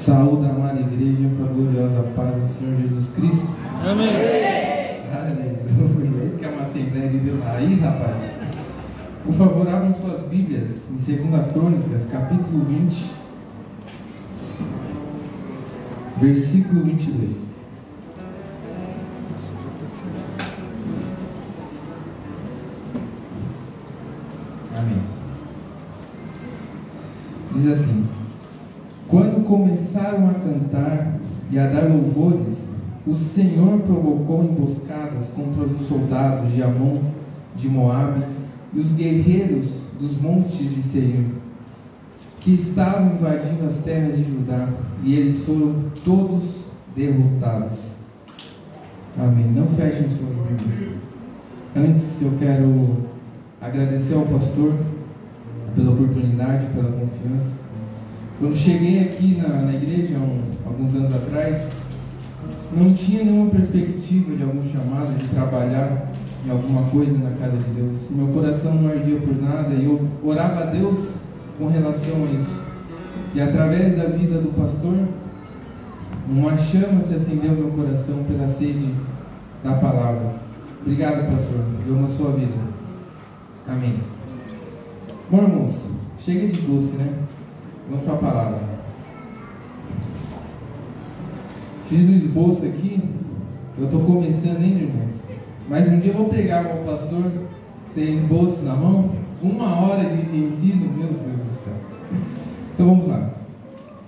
Saúde, amada igreja, com a gloriosa paz do Senhor Jesus Cristo. Amém. Aleluia. Isso que é uma Assembleia de Deus raiz, rapaz. Por favor, abram suas Bíblias em 2 Crônicas, capítulo 20, versículo 22. Amém. Diz assim: quando começaram a cantar e a dar louvores, o Senhor provocou emboscadas contra os soldados de Amon, de Moabe e os guerreiros dos montes de Seir, que estavam invadindo as terras de Judá, e eles foram todos derrotados. Amém. Não fechem suas Bíblias. Antes eu quero agradecer ao pastor pela oportunidade, pela confiança. Quando cheguei aqui na igreja, alguns anos atrás, não tinha nenhuma perspectiva de algum chamado, de trabalhar em alguma coisa na casa de Deus. Meu coração não ardia por nada e eu orava a Deus com relação a isso. E através da vida do pastor, uma chama se acendeu no meu coração pela sede da palavra. Obrigado, pastor. Eu amo a sua vida. Amém. Bom, irmãos, chega de doce, né? Vamos para a palavra. Fiz um esboço aqui. Eu estou começando ainda, irmãos. Mas um dia eu vou pregar para o pastor sem esboço na mão. 1 hora de ensino, meu Deus do céu. Então vamos lá.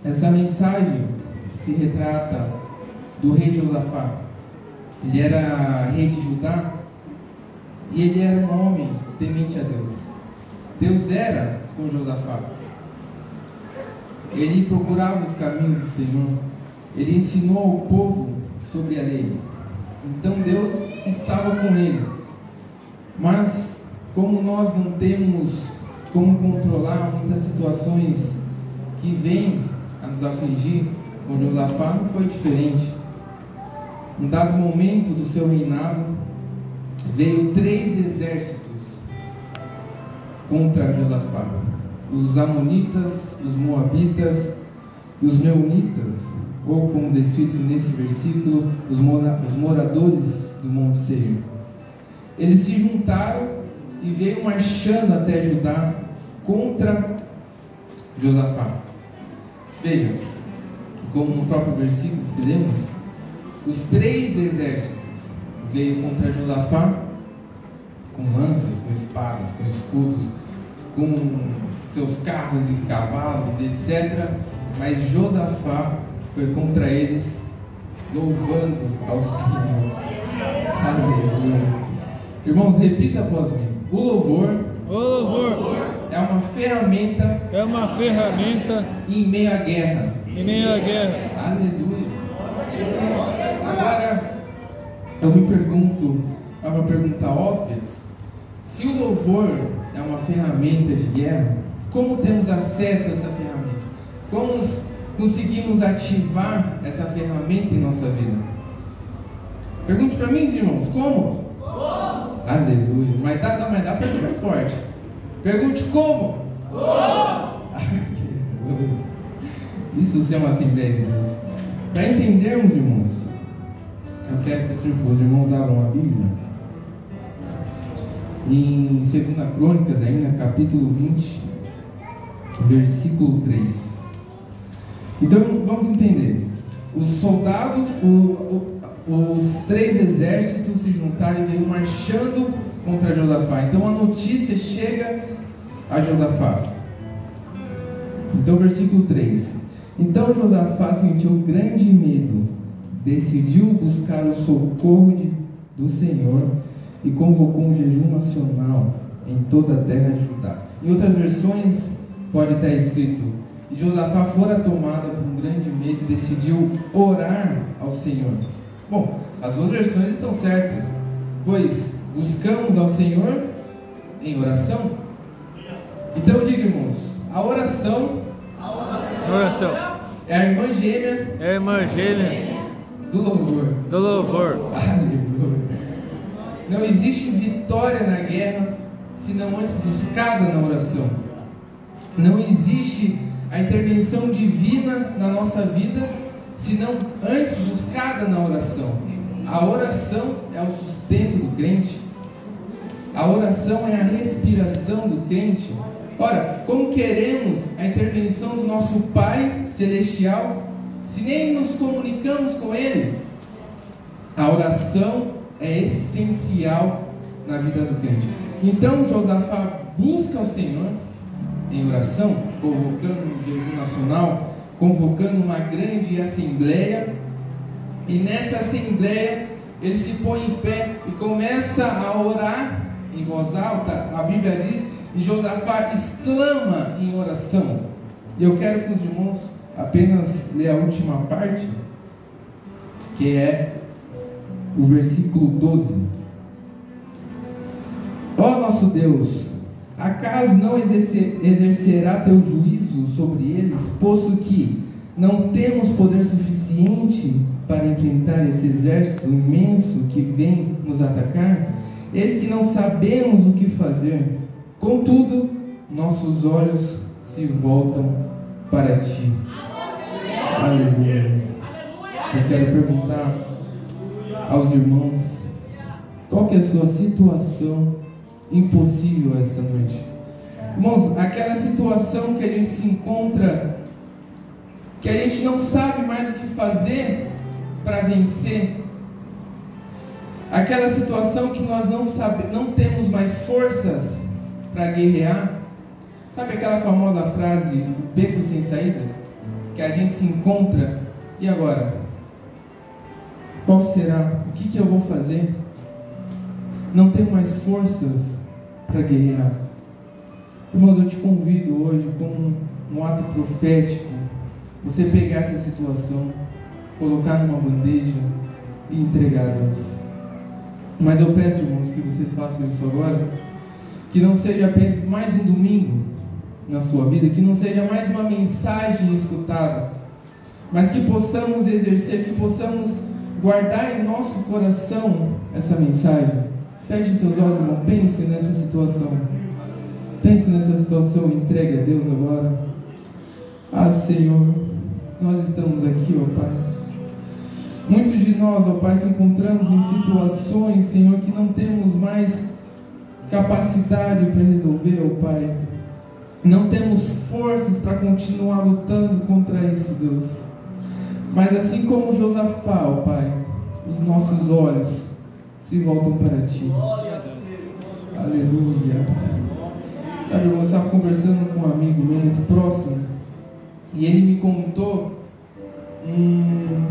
Essa mensagem se retrata do rei Josafá. Ele era rei de Judá e ele era um homem temente a Deus. Deus era com Josafá. Ele procurava os caminhos do Senhor. Ele ensinou ao povo sobre a lei. Então Deus estava com ele. Mas como nós não temos como controlar muitas situações que vêm a nos afligir, com Josafá não foi diferente. Em dado momento do seu reinado, veio 3 exércitos contra Josafá: os amonitas, os moabitas e os meunitas, ou como descrito nesse versículo, os moradores do Monte Seir. Eles se juntaram e veio marchando até Judá contra Josafá. Veja, como no próprio versículo que lemos, os 3 exércitos veio contra Josafá com lanças, com espadas, com escudos, com seus carros e cavalos, etc. Mas Josafá foi contra eles, louvando ao Senhor. Aleluia. Irmãos, repita após mim: o louvor é uma ferramenta em meio à guerra. Aleluia. Agora eu me pergunto, é uma pergunta óbvia: se o louvor é uma ferramenta de guerra, como temos acesso a essa ferramenta? Como conseguimos ativar essa ferramenta em nossa vida? Pergunte para mim, irmãos, como? Aleluia. Mas dá para ser mais forte. Pergunte como? Isso é uma Assembleia de Deus. Para entendermos, irmãos, eu quero que os irmãos abram a Bíblia em 2 Crônicas, ainda, capítulo 20, versículo 3. Então vamos entender. Os soldados, os 3 exércitos se juntaram e veio marchando contra Josafá. Então a notícia chega a Josafá. Então versículo 3. Então Josafá sentiu grande medo, decidiu buscar o socorro do Senhor e convocou um jejum nacional em toda a terra de Judá. Em outras versões pode estar escrito: e Josafá fora tomada por um grande medo e decidiu orar ao Senhor. Bom, as 2 versões estão certas, pois buscamos ao Senhor em oração. Então diga, irmãos, a oração é a irmã gêmea do louvor. Aleluia. Não existe vitória na guerra se não antes buscada na oração. Não existe a intervenção divina na nossa vida, senão antes buscada na oração. A oração é o sustento do crente. A oração é a respiração do crente. Ora, como queremos a intervenção do nosso Pai Celestial, se nem nos comunicamos com Ele? A oração é essencial na vida do crente. Então Josafá busca o Senhor em oração, convocando um jejum nacional, convocando uma grande assembleia, e nessa assembleia ele se põe em pé e começa a orar em voz alta. A Bíblia diz, e Josafá exclama em oração. E eu quero que os irmãos apenas ler a última parte, que é o versículo 12. Ó nosso Deus, acaso não exercerá teu juízo sobre eles, posto que não temos poder suficiente para enfrentar esse exército imenso que vem nos atacar? Eis que não sabemos o que fazer. Contudo, nossos olhos se voltam para ti. Aleluia. Eu quero perguntar aos irmãos, qual que é a sua situação impossível esta noite? Irmãos, aquela situação que a gente se encontra, que a gente não sabe mais o que fazer para vencer, aquela situação que nós não temos mais forças para guerrear. Sabe aquela famosa frase, o beco sem saída? Que a gente se encontra, e agora? Qual será? O que eu vou fazer? Não tenho mais forças para guerrear. Irmãos, eu te convido hoje, como um ato profético, você pegar essa situação, colocar numa bandeja e entregar a Deus. Mas eu peço, irmãos, que vocês façam isso agora, que não seja apenas mais um domingo na sua vida, que não seja mais uma mensagem escutada, mas que possamos exercer, que possamos guardar em nosso coração essa mensagem. Feche seus olhos, irmão, pense nessa situação. Pense nessa situação, entregue a Deus agora. Ah, Senhor, nós estamos aqui, ó Pai. Muitos de nós, ó Pai, se encontramos em situações, Senhor, que não temos mais capacidade para resolver, ó Pai. Não temos forças para continuar lutando contra isso, Deus. Mas assim como Josafá, ó Pai, os nossos olhos se voltam para Ti. Aleluia. Sabe, eu estava conversando com um amigo meu muito próximo, e ele me contou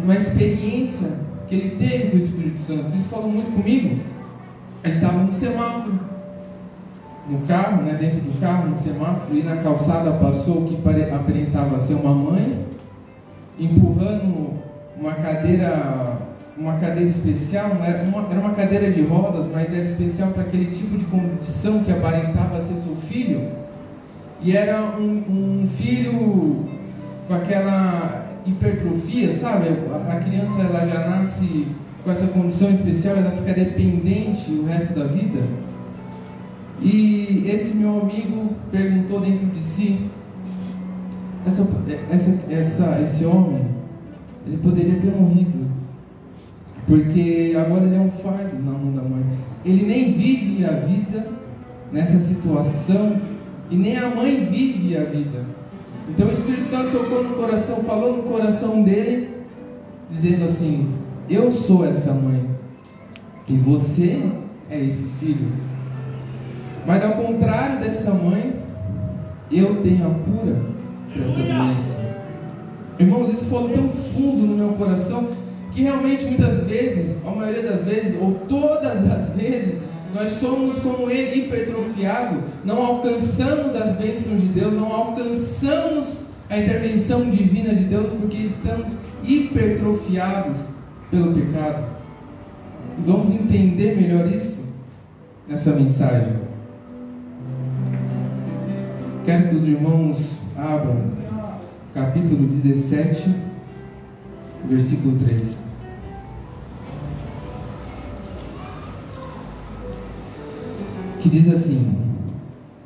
uma experiência que ele teve com o Espírito Santo. Isso falou muito comigo. Ele estava no semáforo, no carro, né, dentro do carro, no semáforo, e na calçada passou o que aparentava ser uma mãe, empurrando uma cadeira especial. Era uma cadeira de rodas, mas era especial para aquele tipo de condição que aparentava ser seu filho. E era um filho com aquela hipertrofia, sabe? A criança, ela já nasce com essa condição especial, ela fica dependente o resto da vida. E esse meu amigo perguntou dentro de si, esse homem, ele poderia ter morrido, porque agora ele é um fardo na mão da mãe. Ele nem vive a vida nessa situação, e nem a mãe vive a vida. Então o Espírito Santo tocou no coração, falou no coração dele, dizendo assim: eu sou essa mãe, e você é esse filho. Mas ao contrário dessa mãe, eu tenho a cura para essa doença. Irmãos, isso falou tão fundo no meu coração, que realmente muitas vezes, a maioria das vezes, ou todas as vezes, nós somos como ele, hipertrofiado, não alcançamos as bênçãos de Deus, não alcançamos a intervenção divina de Deus, porque estamos hipertrofiados pelo pecado. E vamos entender melhor isso nessa mensagem. Quero que os irmãos abram capítulo 17, versículo 3. Que diz assim: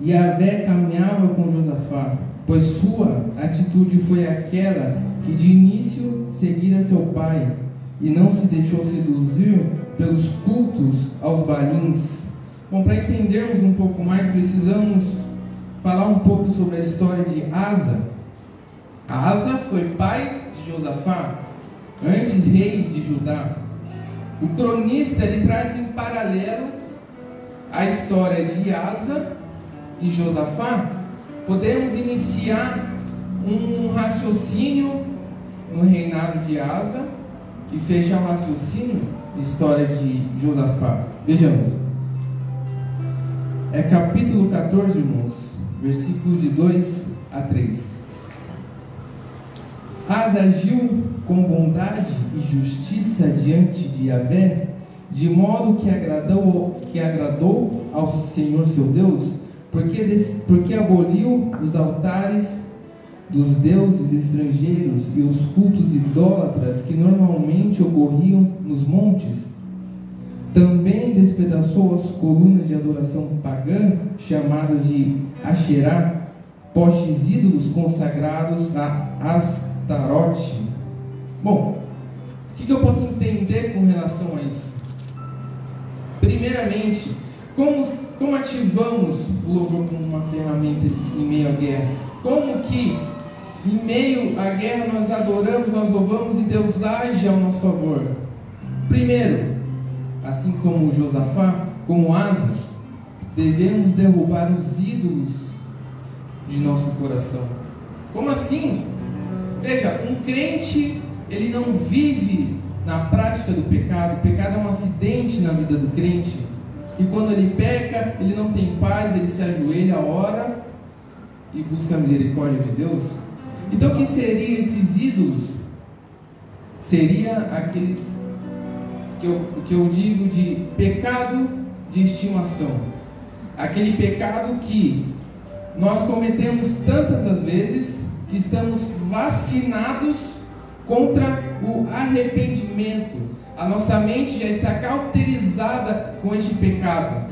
Yahvé caminhava com Josafá, pois sua atitude foi aquela que de início seguira seu pai, e não se deixou seduzir pelos cultos aos balins. Bom, para entendermos um pouco mais, precisamos falar um pouco sobre a história de Asa. Asa foi pai de Josafá, antes rei de Judá. O cronista ele traz em paralelo a história de Asa e Josafá. Podemos iniciar um raciocínio no reinado de Asa e fechar o raciocínio na história de Josafá. Vejamos. É capítulo 14, irmãos, versículo de 2 a 3. Asa agiu com bondade e justiça diante de Yahvé, de modo que agradou ao Senhor seu Deus, porque aboliu os altares dos deuses estrangeiros e os cultos idólatras que normalmente ocorriam nos montes. Também despedaçou as colunas de adoração pagã, chamadas de Asherá, postes ídolos consagrados a Astarote. Bom, o que eu posso entender com relação a isso? Primeiramente, como ativamos o louvor como uma ferramenta em meio à guerra? Como que em meio à guerra nós adoramos, nós louvamos e Deus age ao nosso favor? Primeiro, assim como Josafá, como Asa, devemos derrubar os ídolos de nosso coração. Como assim? Veja, um crente, ele não vive na prática do pecado. O pecado é um acidente na vida do crente. E quando ele peca, ele não tem paz, ele se ajoelha, ora e busca a misericórdia de Deus. Então, o que seriam esses ídolos? Seria aqueles que eu digo de pecado de estimação. Aquele pecado que nós cometemos tantas as vezes que estamos vacinados contra o arrependimento. A nossa mente já está cauterizada com este pecado.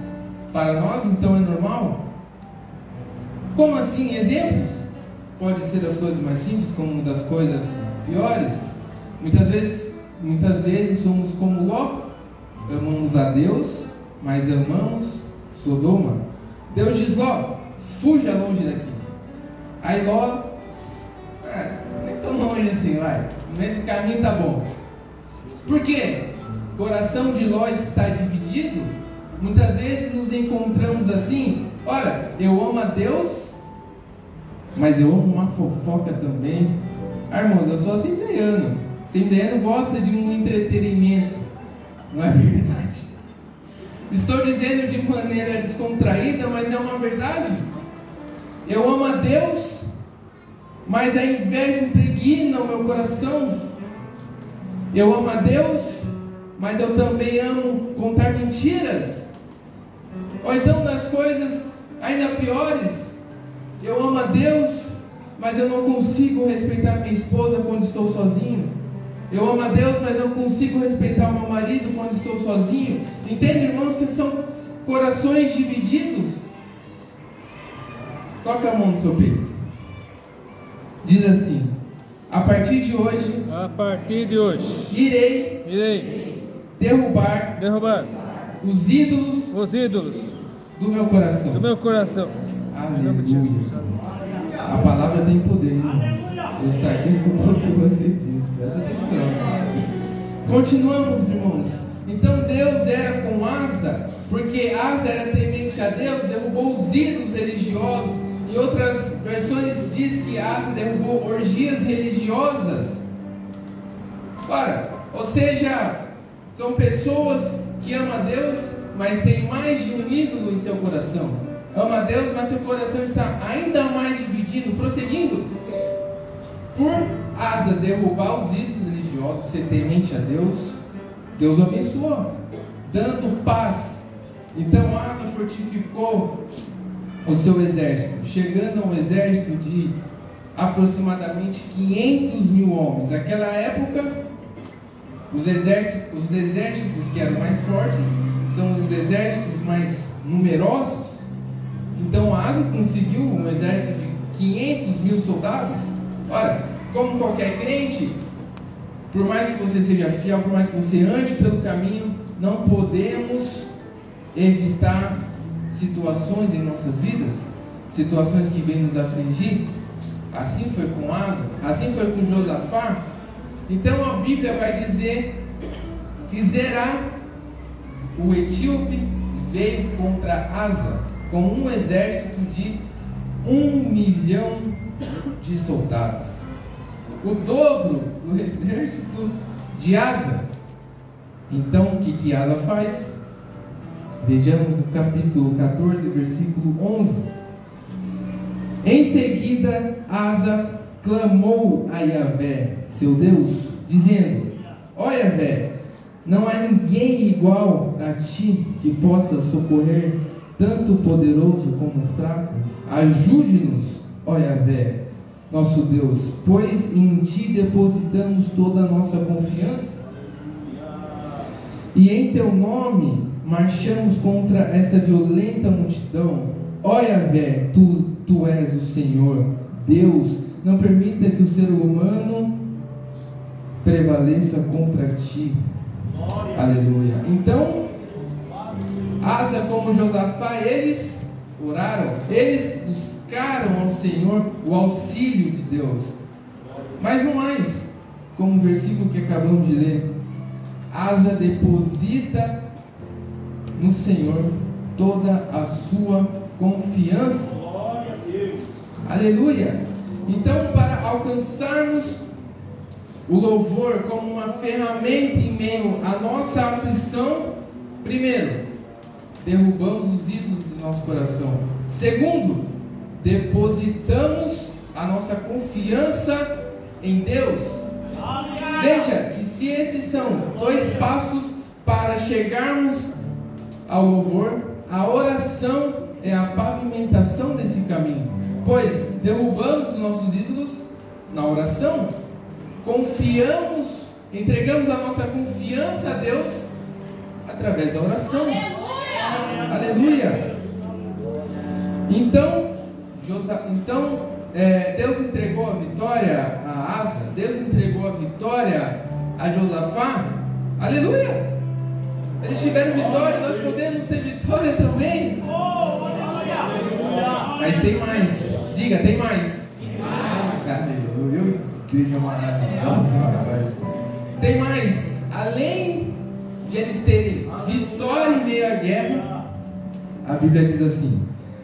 Para nós, então, é normal? Como assim? Exemplos? Pode ser das coisas mais simples, como das coisas piores. Muitas vezes somos como Ló, amamos a Deus, mas amamos Sodoma. Deus diz: Ló, fuja longe daqui. Aí Ló, nem tão longe assim, vai, no meio do caminho tá bom. Por quê? O coração de Ló está dividido. Muitas vezes nos encontramos assim: ora, eu amo a Deus, mas eu amo uma fofoca também. Irmãos, eu sou assembleiano. Assembleiano gosta de um entretenimento, não é verdade? Estou dizendo de maneira descontraída, mas é uma verdade. Eu amo a Deus, mas a inveja impregna o meu coração. Eu amo a Deus, mas eu também amo contar mentiras. Ou então das coisas ainda piores. Eu amo a Deus, mas eu não consigo respeitar minha esposa quando estou sozinho. Eu amo a Deus, mas não consigo respeitar o meu marido quando estou sozinho. Entende, irmãos, que são corações divididos? Toca a mão no seu peito. Diz assim: a partir de hoje, irei derrubar os ídolos do meu coração. Aleluia. A palavra tem poder, irmãos. Deus está aqui escutando o que você diz. Presta atenção. Continuamos, irmãos. Então Deus era com Asa, porque Asa era temente a Deus, derrubou os ídolos religiosos. Em outras versões diz que Asa derrubou orgias religiosas. Ora, ou seja, são pessoas que amam a Deus, mas tem mais de um ídolo em seu coração. Ama a Deus, mas seu coração está ainda mais dividido. Prosseguindo, por Asa derrubar os ídolos religiosos, ser temente a Deus, Deus abençoou, dando paz. Então Asa fortificou o seu exército, chegando a um exército de aproximadamente 500 mil homens. Naquela época, os exércitos que eram mais fortes são os exércitos mais numerosos. Então Asa conseguiu um exército de 500 mil soldados? Ora, como qualquer crente, por mais que você seja fiel, por mais que você ande pelo caminho, não podemos evitar situações em nossas vidas, situações que vêm nos afligir. Assim foi com Asa, assim foi com Josafá. Então a Bíblia vai dizer que Zerá, o etíope, veio contra Asa com um exército de 1 milhão de soldados, o dobro do exército de Asa. Então o que Asa faz? Vejamos no capítulo 14, versículo 11. Em seguida, Asa clamou a Yahvé, seu Deus, dizendo: ó Yahvé, não há ninguém igual a ti que possa socorrer tanto o poderoso como o fraco. Ajude-nos, ó Yahvé, nosso Deus, pois em ti depositamos toda a nossa confiança, e em teu nome marchamos contra esta violenta multidão. Ó Yahvé, tu és o Senhor Deus, não permita que o ser humano prevaleça contra ti. Aleluia. Então, Asa como Josafá, eles oraram, eles buscaram ao Senhor o auxílio de Deus. Mas não mais, como o versículo que acabamos de ler, Asa deposita no Senhor toda a sua confiança. Aleluia. Então, para alcançarmos o louvor como uma ferramenta em meio à nossa aflição, primeiro, derrubamos os ídolos do nosso coração. Segundo, depositamos a nossa confiança em Deus. Veja que se esses são 2 passos para chegarmos ao louvor, a oração é a pavimentação desse caminho, pois derrubamos os nossos ídolos na oração, confiamos, entregamos a nossa confiança a Deus através da oração. Aleluia. Então Deus entregou a vitória a Asa, Deus entregou a vitória a Josafá. Aleluia. Eles tiveram vitória, nós podemos ter vitória também. Mas tem mais. Diga, tem mais. Aleluia. Igreja maravilhosa. Tem mais. Além de eles terem vitória em meio à guerra, a Bíblia diz assim,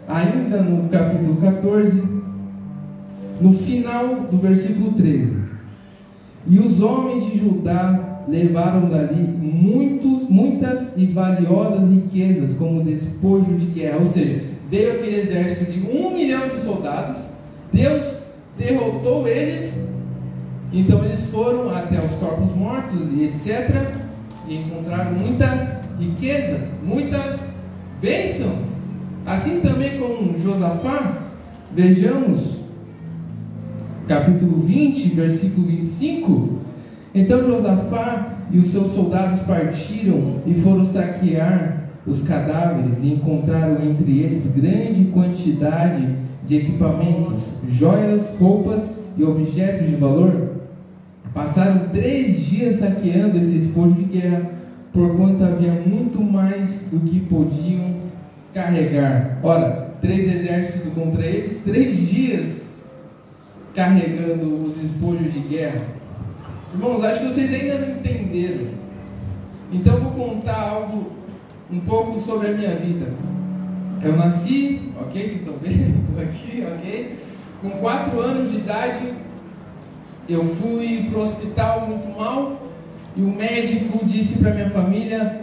ainda no capítulo 14, no final do versículo 13: e os homens de Judá levaram dali muitas e valiosas riquezas como despojo de guerra. Ou seja, veio aquele exército de 1 milhão de soldados, Deus derrotou eles, então eles foram até os corpos mortos e etc, e encontraram muitas riquezas, muitas bênçãos. Assim também com Josafá, vejamos capítulo 20, versículo 25. Então Josafá e os seus soldados partiram e foram saquear os cadáveres, e encontraram entre eles grande quantidade de equipamentos, joias, roupas e objetos de valor. Passaram 3 dias saqueando esse despojo de guerra, porquanto havia muito mais do que podiam carregar. Ora, 3 exércitos contra eles, 3 dias carregando os despojos de guerra. Irmãos, acho que vocês ainda não entenderam. Então vou contar algo um pouco sobre a minha vida. Eu nasci, ok? Vocês estão vendo? Estou aqui, ok? Com 4 anos de idade, eu fui para o hospital muito mal, e o médico disse para minha família: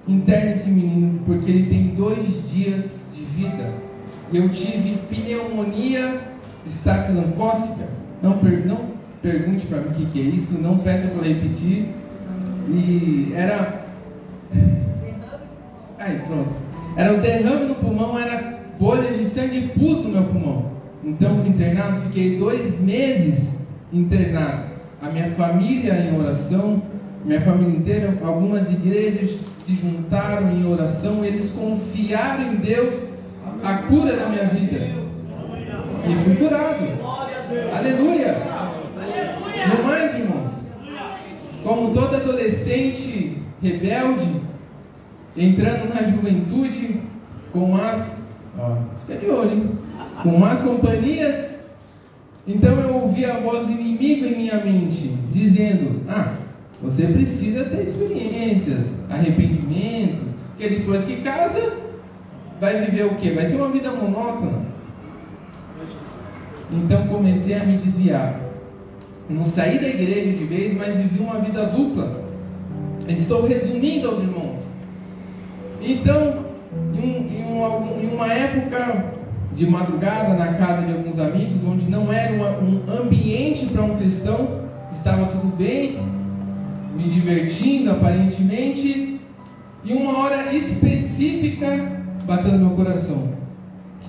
interne esse menino, porque ele tem 2 dias de vida. Eu tive pneumonia estafilancócica. Não pergunte para mim o que é isso, não peça para repetir. E era... Aí, pronto. Era um derrame no pulmão, era bolhas de sangue pus no meu pulmão. Então fui internado, fiquei 2 meses internado. A minha família em oração, minha família inteira, algumas igrejas se juntaram em oração, eles confiaram em Deus a cura da minha vida. e fui curado. Aleluia! No mais, irmãos, como todo adolescente rebelde, entrando na juventude, com as... fica de olho, hein? Com más companhias, então eu ouvi a voz do inimigo em minha mente, dizendo: você precisa ter experiências, arrependimentos, porque depois que casa, vai viver o quê? Vai ser uma vida monótona. Então comecei a me desviar. Não saí da igreja de vez, mas vivi uma vida dupla. Estou resumindo aos irmãos. Então, em uma época de madrugada, na casa de alguns amigos, onde não era um ambiente para um cristão, estava tudo bem, me divertindo aparentemente, e uma hora específica bateu no meu coração: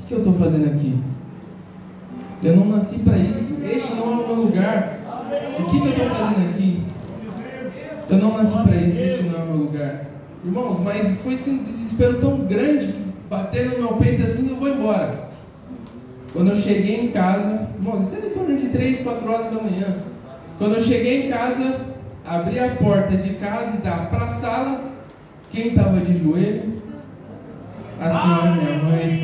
o que eu estou fazendo aqui? Eu não nasci para isso, este não é o meu lugar. O que eu estou fazendo aqui? Eu não nasci para isso, este não é o meu lugar. Irmãos, mas foi um desespero tão grande, batendo no meu peito assim: eu vou embora. Quando eu cheguei em casa, irmãos, isso era em torno de 3, 4 horas da manhã. Quando eu cheguei em casa, abri a porta de casa e dá para a sala. Quem estava de joelho? A senhora, minha mãe,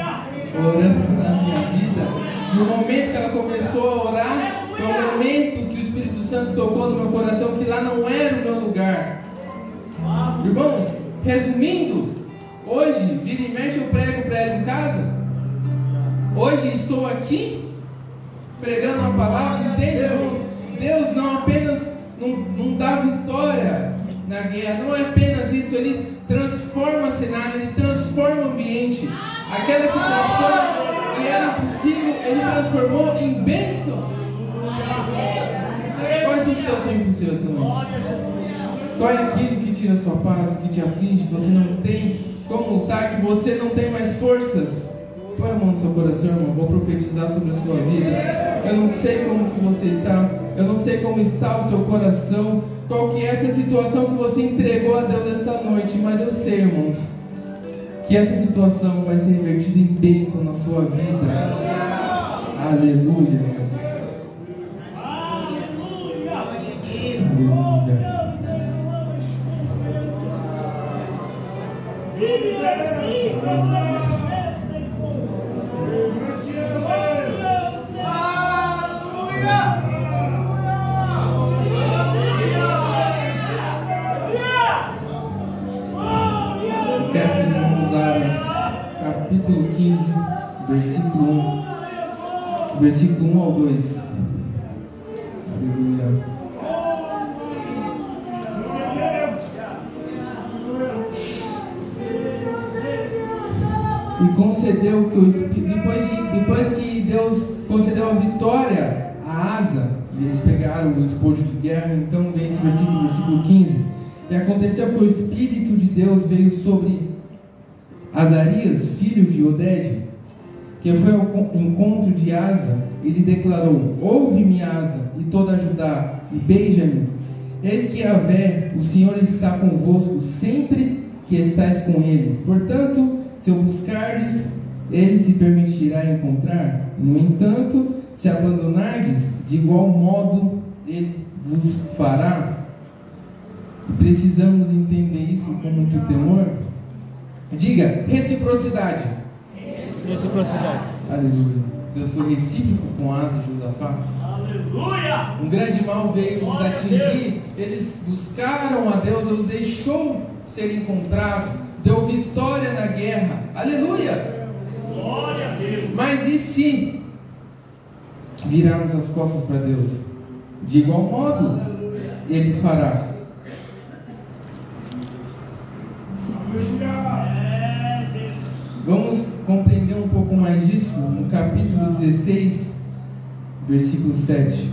orando pela minha vida. No momento que ela começou a orar, foi o momento que o Espírito Santo tocou no meu coração, que lá não era o meu lugar. Irmãos, resumindo, hoje, vira e mexe, eu prego para ela em casa. Hoje estou aqui, pregando a palavra, entende, irmãos? Deus não apenas não dá vitória na guerra, não é apenas isso, Ele transforma cenário, Ele transforma o ambiente. Aquela situação que era impossível, Ele transformou em bênção. Qual é a sua situação impossível essa noite? Qual é aquilo que tira a sua paz, que te aflige, que você não tem como lutar, que você não tem mais forças? Põe a mão no seu coração, irmão, vou profetizar sobre a sua vida. Eu não sei como que você está, eu não sei como está o seu coração, qual que é essa situação que você entregou a Deus essa noite, mas eu sei, irmãos, que essa situação vai ser revertida em bênção na sua vida. Aleluia, irmãos. Aleluia. Quero que os irmãos abram capítulo 15, versículo 1 ao 2. Aleluia. E concedeu que o Espírito, depois que Deus concedeu a vitória a Asa, e eles pegaram o esposo de guerra, então vem esse versículo 15. E aconteceu que o Espírito de Deus veio sobre Azarias, filho de Oded, que foi ao encontro de Asa, e lhe declarou: ouve-me, Asa, e toda Judá, e beija-me. Eis que Yahvé, o Senhor, está convosco sempre que estáis com ele. Portanto, se o buscardes, ele se permitirá encontrar. No entanto, se abandonardes, de igual modo ele vos fará. Precisamos entender isso com muito temor. Diga: reciprocidade. Reciprocidade. Aleluia. Deus foi recíproco com Asa e Josafá. Aleluia. Um grande mal veio nos atingir. Eles buscaram a Deus, Deus deixou ser encontrado, deu vitória na guerra. Aleluia. Glória a Deus. Mas e se virarmos as costas para Deus? De igual modo, Ele fará. Vamos compreender um pouco mais disso no capítulo 16, versículo 7.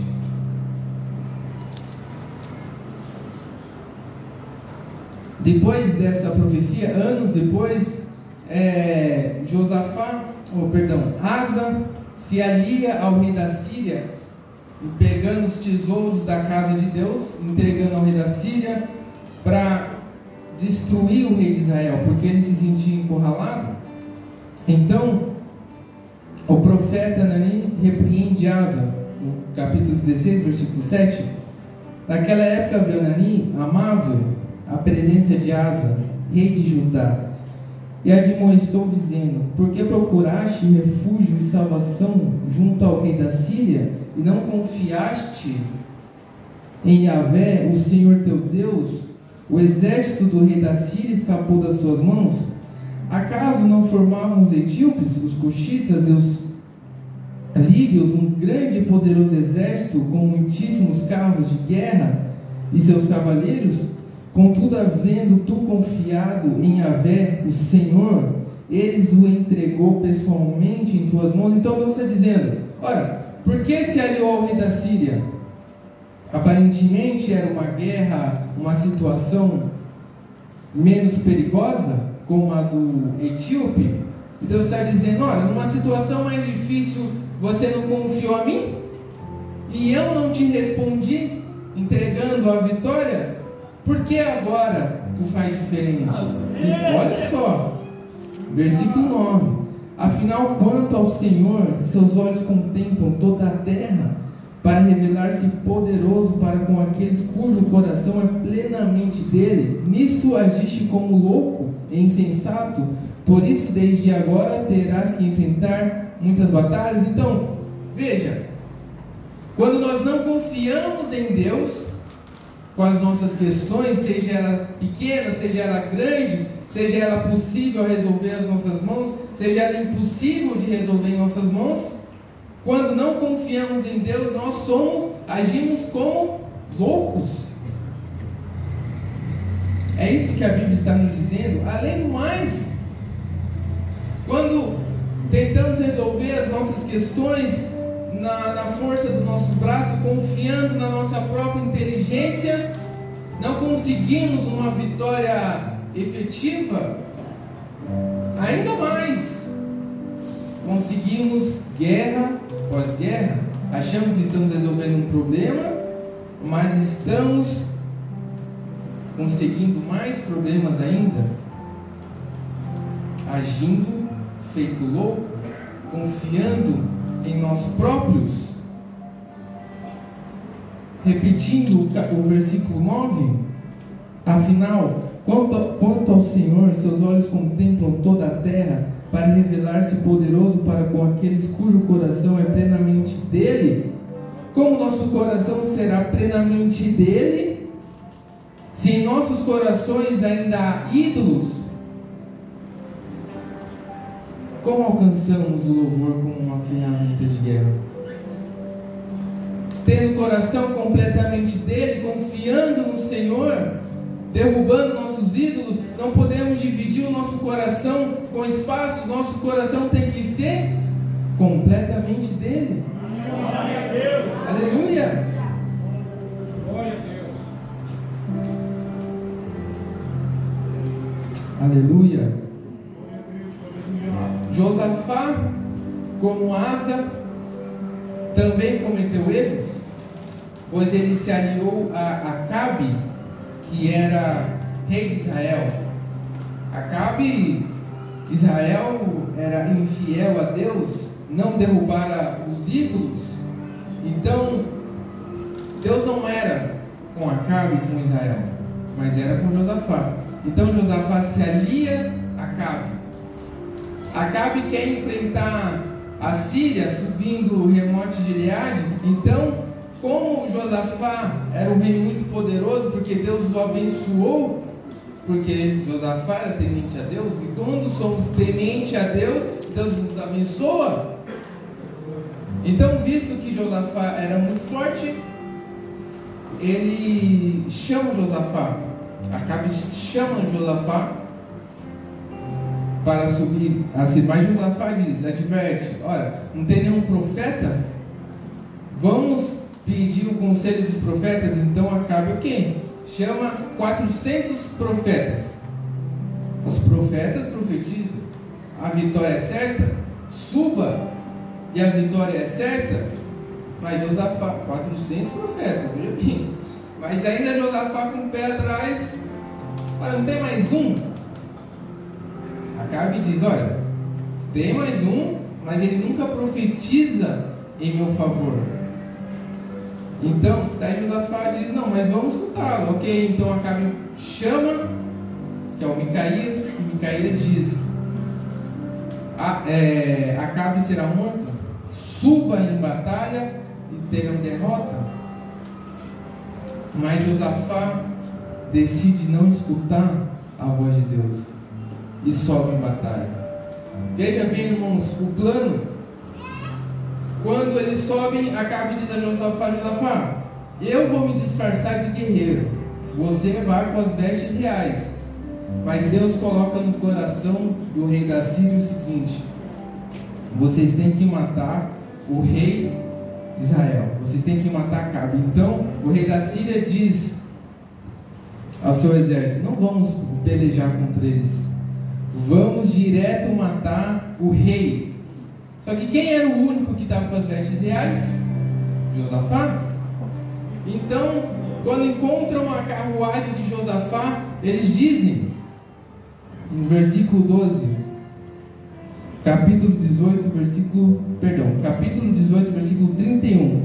Depois dessa profecia, anos depois, Asa se alia ao rei da Síria, pegando os tesouros da casa de Deus, entregando ao rei da Síria para destruir o rei de Israel, porque ele se sentia encurralado. Então, o profeta Anani repreende Asa, no capítulo 16, versículo 7. Naquela época, Anani amava a presença de Asa, rei de Judá, e admoestou dizendo: por que procuraste refúgio e salvação junto ao rei da Síria, e não confiaste em Yahvé, o Senhor teu Deus? O exército do rei da Síria escapou das suas mãos? Acaso não formavam os etíopes, os cuxitas e os líbios um grande e poderoso exército com muitíssimos carros de guerra e seus cavaleiros? Contudo, havendo tu confiado em Yahvé, o Senhor, eles o entregou pessoalmente em tuas mãos. Então Deus está dizendo: ora, por que se aliou ao rei da Síria? Aparentemente era uma guerra, uma situação menos perigosa, como a do etíope. E Deus está dizendo: olha, numa situação mais difícil, você não confiou a mim? E eu não te respondi, entregando a vitória? Por que agora tu faz diferente? E olha só, versículo 9: afinal, quanto ao Senhor, seus olhos contemplam toda a terra, para revelar-se poderoso para com aqueles cujo coração é plenamente dele. Nisto agiste como louco e insensato, por isso desde agora terás que enfrentar muitas batalhas. Então, veja, quando nós não confiamos em Deus com as nossas questões, seja ela pequena, seja ela grande, seja ela possível resolver as nossas mãos, seja ela impossível de resolver em nossas mãos, quando não confiamos em Deus, nós agimos como loucos. É isso que a Bíblia está nos dizendo. Além do mais, quando tentamos resolver as nossas questões na força do nosso braço, confiando na nossa própria inteligência, não conseguimos uma vitória efetiva. Ainda mais, conseguimos guerra após guerra. Achamos que estamos resolvendo um problema, mas estamos conseguindo mais problemas ainda, agindo feito louco, confiando em nós próprios. Repetindo o versículo 9: afinal, quanto ao Senhor, seus olhos contemplam toda a terra, para revelar-se poderoso para com aqueles cujo coração é plenamente dele. Como nosso coração será plenamente dele, se em nossos corações ainda há ídolos? Como alcançamos o louvor como uma ferramenta de guerra? Tendo o coração completamente dele, confiando no Senhor, derrubando nossos ídolos, não podemos dividir o nosso coração com espaços. Nosso coração tem que ser completamente dele. Glória a Deus. Aleluia. Glória a Deus. Aleluia. Josafá, como Asa, também cometeu erros, pois ele se aliou a Acabe, que era rei de Israel. Acabe, Israel era infiel a Deus, não derrubara os ídolos. Então, Deus não era com Acabe e com Israel, mas era com Josafá. Então Josafá se alia a Acabe. Acabe quer enfrentar a Síria subindo o remonte de Gileade. Então, como Josafá era um rei muito poderoso, porque Deus o abençoou, porque Josafá era temente a Deus, e quando somos temente a Deus, Deus nos abençoa. Então, visto que Josafá era muito forte, ele chama Josafá, Acabe chama Josafá para subir a Síria. Mas Josafá diz, adverte: olha, não tem nenhum profeta? Vamos pedir o conselho dos profetas. Então Acabe o quê? Chama 400 profetas. Os profetas profetizam. A vitória é certa? Suba, e a vitória é certa. Mas Josafá, 400 profetas, veja bem. Mas ainda Josafá com o pé atrás: olha, não tem mais um? Acabe diz: olha, tem mais um, mas ele nunca profetiza em meu favor. Então, daí Josafá diz: não, mas vamos escutá-lo. Ok, então Acabe chama, que é o Micaías, e Micaías diz: Acabe será morto, suba em batalha e terão derrota. Mas Josafá decide não escutar a voz de Deus e sobe em batalha. Veja bem, irmãos, o plano. Quando eles sobem, Acabe diz a Josafá: Josafá, eu vou me disfarçar de guerreiro, você vai com as vestes reais. Mas Deus coloca no coração do rei da Síria o seguinte: vocês têm que matar o rei de Israel, vocês têm que matar Acabe. Então o rei da Síria diz ao seu exército: não vamos pelejar contra eles, vamos direto matar o rei. Só que quem era o único que estava com as vestes reais? Josafá. Então, quando encontram a carruagem de Josafá, eles dizem, no versículo 12, capítulo 18, versículo 31.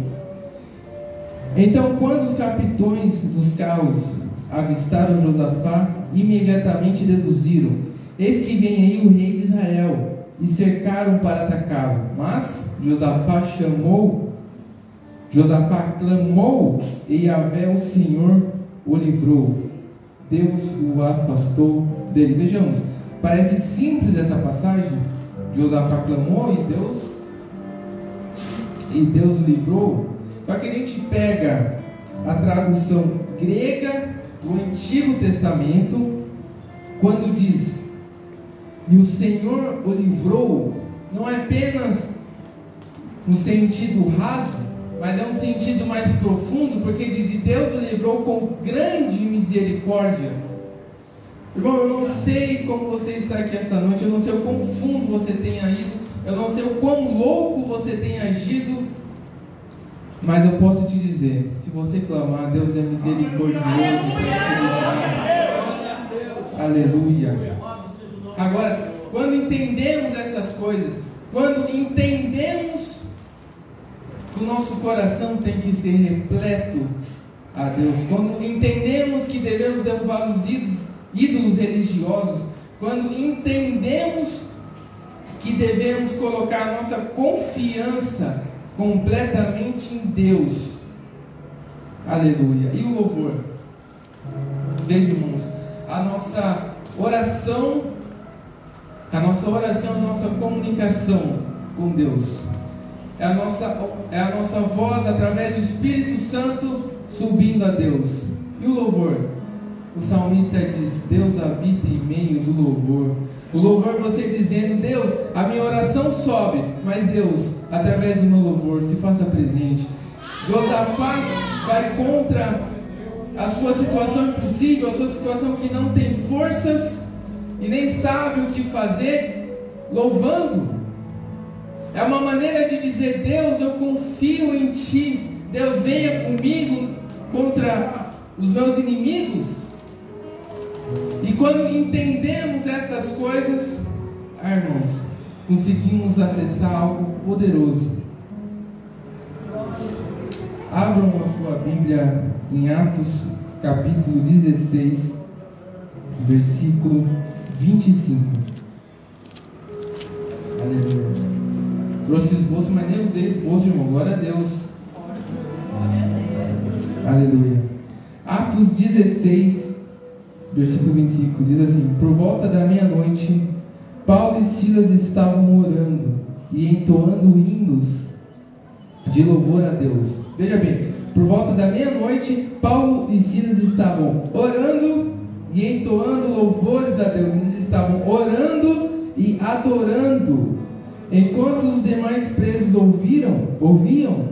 Então, quando os capitões dos carros avistaram Josafá, imediatamente deduziram: eis que vem aí o rei de Israel, e cercaram para atacá-lo. Mas Josafá clamou, e Yahvé, o Senhor, o livrou. Deus o afastou dele. Vejamos, parece simples essa passagem. Josafá clamou e Deus o livrou. Só que a gente pega a tradução grega do Antigo Testamento, quando diz: e o Senhor o livrou, não é apenas no sentido raso, mas é um sentido mais profundo, porque diz: e Deus o livrou com grande misericórdia. Irmão, eu não sei como você está aqui esta noite, eu não sei o quão fundo você tenha ido, eu não sei o quão louco você tenha agido, mas eu posso te dizer: se você clamar, Deus é misericordioso para te livrar. Aleluia. Agora, quando entendemos essas coisas, quando entendemos que o nosso coração tem que ser repleto a Deus, quando entendemos que devemos derrubar os ídolos religiosos, quando entendemos que devemos colocar a nossa confiança completamente em Deus, aleluia. E o louvor? Veja, irmãos, a nossa oração, a nossa comunicação com Deus, é a nossa voz através do Espírito Santo subindo a Deus. E o louvor? O salmista diz: Deus habita em meio do louvor. O louvor, você dizendo: Deus, a minha oração sobe, mas Deus, através do meu louvor, se faça presente. Josafá vai contra a sua situação impossível, a sua situação que não tem forças e nem sabe o que fazer, louvando. É uma maneira de dizer: Deus, eu confio em Ti. Deus, venha comigo contra os meus inimigos. E quando entendemos essas coisas, irmãos, conseguimos acessar algo poderoso. Abram a sua Bíblia em Atos, capítulo 16, versículo 25. Aleluia. Trouxe esboço, mas nem usei esboço, irmão. Glória a Deus. Aleluia. Atos 16, versículo 25, diz assim: por volta da meia-noite, Paulo e Silas estavam orando e entoando hinos de louvor a Deus. Veja bem, por volta da meia-noite, Paulo e Silas estavam orando e entoando louvores a Deus. Eles estavam orando e adorando. Enquanto os demais presos ouviam,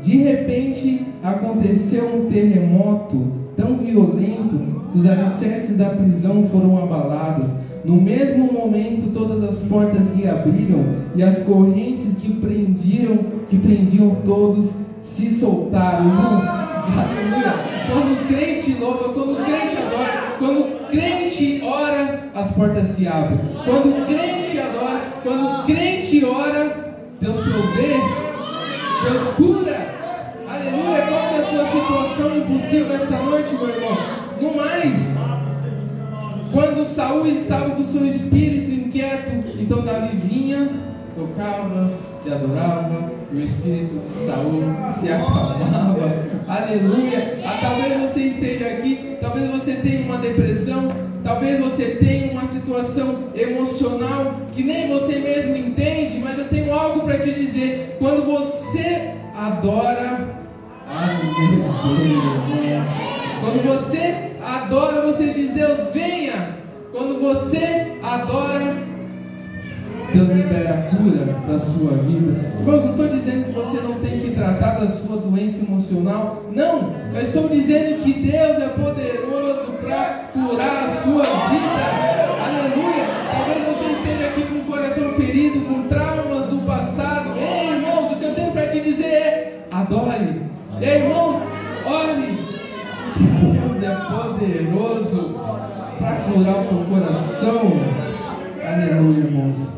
de repente aconteceu um terremoto tão violento que os alicerces da prisão foram abaladas. No mesmo momento, todas as portas se abriram e as correntes que prendiam todos se soltaram. Aleluia! Quando o crente louva, quando o crente adora, quando o crente ora, as portas se abrem. Quando o crente adora, Quando o crente ora, Deus provê, Deus cura. Aleluia. Qual que é a sua situação impossível esta noite, meu irmão? No mais, quando Saul estava com o seu espírito inquieto, então Davi vinha, tocava e adorava, e o espírito de Saul se acalmava. Aleluia. Talvez você esteja aqui, talvez você tenha uma depressão, talvez você tenha uma situação emocional que nem você mesmo entende, mas eu tenho algo para te dizer. Quando você adora, aleluia. Quando você adora, você diz: Deus, venha. Quando você adora, Deus libera cura para a sua vida. Eu não estou dizendo que você não tem que tratar da sua doença emocional. Não, eu estou dizendo que Deus é poderoso para curar a sua vida. Aleluia. Talvez você esteja aqui com o coração ferido, com traumas do passado. Ei, irmãos, o que eu tenho para te dizer é: adore. Ei, irmãos, ore. Deus é poderoso para curar o seu coração. Aleluia, irmãos.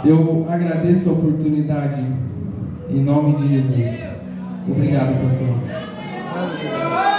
Eu agradeço a oportunidade em nome de Jesus. Obrigado, pastor.